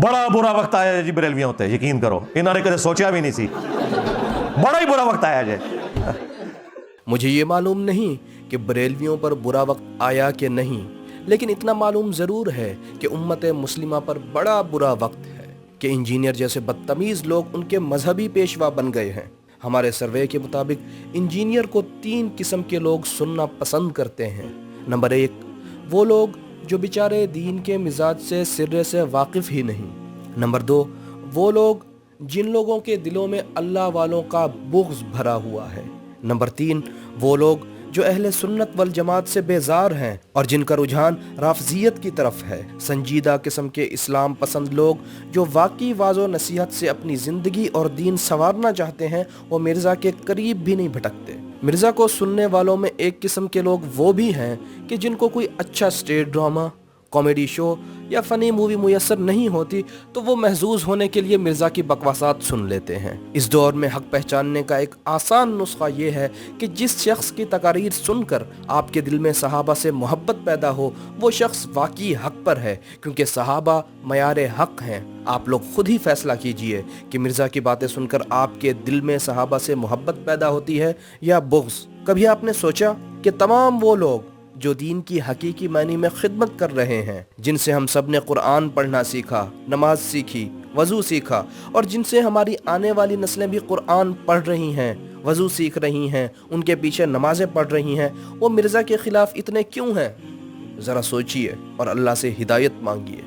بڑا برا وقت آیا جی بریلویوں تے، یقین کرو انہوں نے کدے سوچیا بھی نہیں سی، بڑا ہی برا وقت آیا جی۔ مجھے یہ معلوم نہیں کہ بریلویوں پر برا وقت آیا کہ نہیں، لیکن اتنا معلوم ضرور ہے کہ امت مسلمہ پر بڑا برا وقت ہے کہ انجینئر جیسے بدتمیز لوگ ان کے مذہبی پیشوا بن گئے ہیں۔ ہمارے سروے کے مطابق انجینئر کو 3 قسم کے لوگ سننا پسند کرتے ہیں۔ نمبر 1، وہ لوگ جو بیچارے دین کے مزاج سے سرے سے واقف ہی نہیں۔ نمبر 2، وہ لوگ جن لوگوں کے دلوں میں اللہ والوں کا بغض بھرا ہوا ہے۔ نمبر 3، وہ لوگ جو اہل سنت والجماعت سے بیزار ہیں اور جن کا رجحان رافضیت کی طرف ہے۔ سنجیدہ قسم کے اسلام پسند لوگ جو واقعی واعظ و نصیحت سے اپنی زندگی اور دین سنوارنا چاہتے ہیں، وہ مرزا کے قریب بھی نہیں بھٹکتے۔ مرزا کو سننے والوں میں ایک قسم کے لوگ وہ بھی ہیں کہ جن کو کوئی اچھا اسٹیج ڈرامہ، کامیڈی شو یا فنی مووی میسر نہیں ہوتی تو وہ محظوظ ہونے کے لیے مرزا کی بکواسات سن لیتے ہیں۔ اس دور میں حق پہچاننے کا ایک آسان نسخہ یہ ہے کہ جس شخص کی تقاریر سن کر آپ کے دل میں صحابہ سے محبت پیدا ہو، وہ شخص واقعی حق پر ہے، کیونکہ صحابہ معیار حق ہیں۔ آپ لوگ خود ہی فیصلہ کیجئے کہ مرزا کی باتیں سن کر آپ کے دل میں صحابہ سے محبت پیدا ہوتی ہے یا بغض۔ کبھی آپ نے سوچا کہ تمام وہ لوگ جو دین کی حقیقی معنی میں خدمت کر رہے ہیں، جن سے ہم سب نے قرآن پڑھنا سیکھا، نماز سیکھی، وضو سیکھا، اور جن سے ہماری آنے والی نسلیں بھی قرآن پڑھ رہی ہیں، وضو سیکھ رہی ہیں، ان کے پیچھے نمازیں پڑھ رہی ہیں، وہ مرزا کے خلاف اتنے کیوں ہیں؟ ذرا سوچئے اور اللہ سے ہدایت مانگیے۔